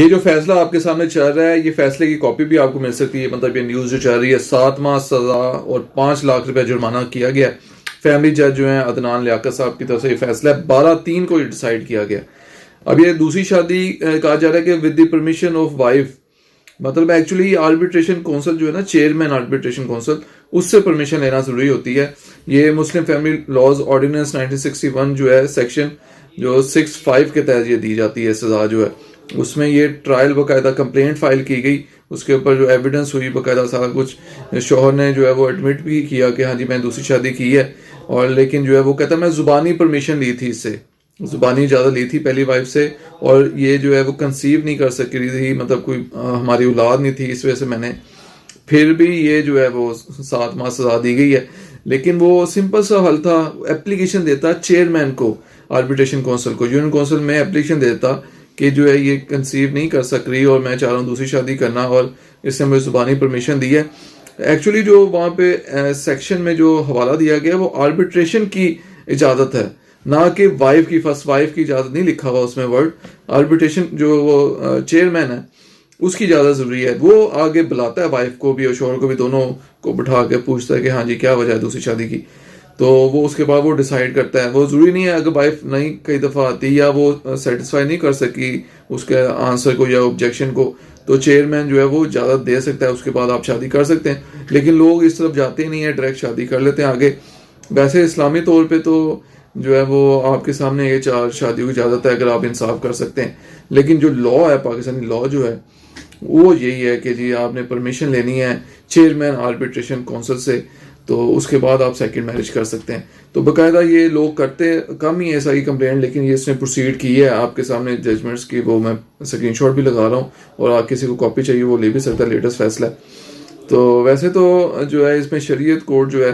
یہ جو فیصلہ آپ کے سامنے چل رہا ہے، یہ فیصلے کی کاپی بھی آپ کو مل سکتی ہے. مطلب یہ نیوز جو چل رہی ہے 7 ماہ سزا اور 5 لاکھ روپے جرمانہ کیا گیا. فیملی جج جو ہیں عدنان لیاقت صاحب کی طرف سے یہ فیصلہ ہے. 12/3 کو یہ ڈیسائیڈ کیا گیا. اب یہ دوسری شادی کہا جا رہا ہے کہ with the permission of wife. مطلب ایکچولی آربیٹریشن کونسل جو ہے نا، چیئرمین آربیٹریشن کونسل، اس سے پرمیشن لینا ضروری ہوتی ہے. یہ مسلم فیملی لاز آرڈیننس 1961 جو ہے سیکشن جو 65 کے تحت یہ دی جاتی ہے سزا جو ہے. اس میں یہ ٹرائل باقاعدہ کمپلینٹ فائل کی گئی، اس کے اوپر جو ایویڈنس ہوئی باقاعدہ سارا کچھ. شوہر نے جو ہے وہ ایڈمٹ بھی کیا کہ ہاں جی میں دوسری شادی کی ہے، اور لیکن جو ہے وہ کہتا ہے میں زبانی پرمیشن لی تھی، اس سے زبانی اجازت لی تھی پہلی وائف سے، اور یہ جو ہے وہ کنسیو نہیں کر سکی تھی، مطلب کوئی ہماری اولاد نہیں تھی، اس وجہ سے میں نے. پھر بھی یہ جو ہے وہ 7 ماہ سزا دی گئی ہے. لیکن وہ سمپل سا حل تھا، اپلیکیشن دیتا چیئرمین کو، آربیٹریشن کونسل کو، یونین کونسل میں اپلیکیشن دیتا کہ جو ہے یہ کنسیو نہیں کر سک رہی اور میں چاہ رہا ہوں دوسری شادی کرنا، اور اس سے مجھے زبانی پرمیشن دی ہے. ایکچولی جو وہاں پہ سیکشن میں جو حوالہ دیا گیا وہ آربیٹریشن کی اجازت ہے، نہ کہ وائف کی. فرسٹ وائف کی اجازت نہیں لکھا ہوا اس میں ورڈ. آربیٹریشن جو وہ چیئرمین ہے اس کی اجازت ضروری ہے. وہ آگے بلاتا ہے وائف کو بھی اور شوہر کو بھی، دونوں کو بٹھا کے پوچھتا ہے کہ ہاں جی کیا وجہ ہے دوسری شادی کی. تو وہ اس کے بعد وہ ڈیسائیڈ کرتا ہے. وہ ضروری نہیں ہے اگر وائف نہیں کئی دفعہ آتی یا وہ سیٹسفائی نہیں کر سکی اس کے آنسر کو یا آبجیکشن کو، تو چیئرمین جو ہے وہ اجازت دے سکتا ہے، اس کے بعد آپ شادی کر سکتے ہیں. لیکن لوگ اس طرف جاتے نہیں ہیں، ڈائریکٹ شادی کر لیتے ہیں آگے. ویسے اسلامی طور پہ تو جو ہے وہ آپ کے سامنے یہ 4 شادیوں کی اجازت ہے اگر آپ انصاف کر سکتے ہیں. لیکن جو لا ہے، پاکستانی لا جو ہے وہ یہی ہے کہ جی آپ نے پرمیشن لینی ہے چیئرمین آربیٹریشن کونسل سے، تو اس کے بعد آپ سیکنڈ میرج کر سکتے ہیں. تو باقاعدہ یہ لوگ کرتے کم ہی ہے ایسا ہی کمپلینٹ، لیکن یہ اس نے پروسیڈ کی ہے آپ کے سامنے ججمنٹس کی. وہ میں اسکرین شاٹ بھی لگا رہا ہوں، اور آپ کسی کو کاپی چاہیے وہ لے بھی سکتا ہے، لیٹسٹ فیصلہ ہے. تو ویسے تو جو ہے اس میں شریعت کورٹ جو ہے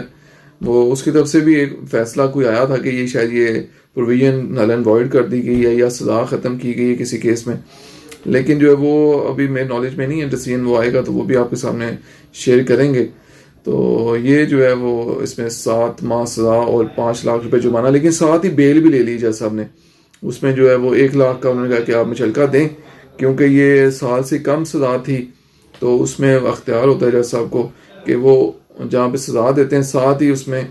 وہ اس کی طرف سے بھی ایک فیصلہ کوئی آیا تھا کہ یہ شاید یہ پروویژن نل اینڈ وائڈ کر دی گئی ہے یا سزا ختم کی گئی ہے کسی کیس میں. لیکن جو ہے وہ ابھی میرے نالج میں نہیں ہے، ڈیسیژن وہ آئے گا تو وہ بھی آپ کے سامنے شیئر کریں گے. تو یہ جو ہے وہ اس میں 7 ماہ سزا اور 5 لاکھ روپے جرمانہ، لیکن ساتھ ہی بیل بھی لے لی جج صاحب نے. اس میں جو ہے وہ 1 لاکھ کا انہوں نے کہا کہ آپ مچلکا دیں، کیونکہ یہ سال سے کم سزا تھی. تو اس میں اختیار ہوتا ہے جج صاحب کو کہ وہ جہاں پہ سزا دیتے ہیں ساتھ ہی اس میں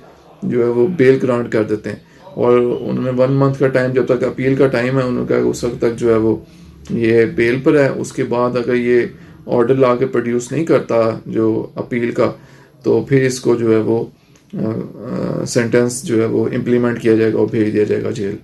جو ہے وہ بیل گرانٹ کر دیتے ہیں. اور انہوں نے 1 منتھ کا ٹائم، جب تک اپیل کا ٹائم ہے انہوں نے کہا کہ اس وقت تک جو ہے وہ یہ بیل پر ہے. اس کے بعد اگر یہ آرڈر لا کے پروڈیوس نہیں کرتا جو اپیل کا، تو پھر اس کو جو ہے وہ سینٹنس جو ہے وہ امپلیمنٹ کیا جائے گا اور بھیج دیا جائے گا جیل.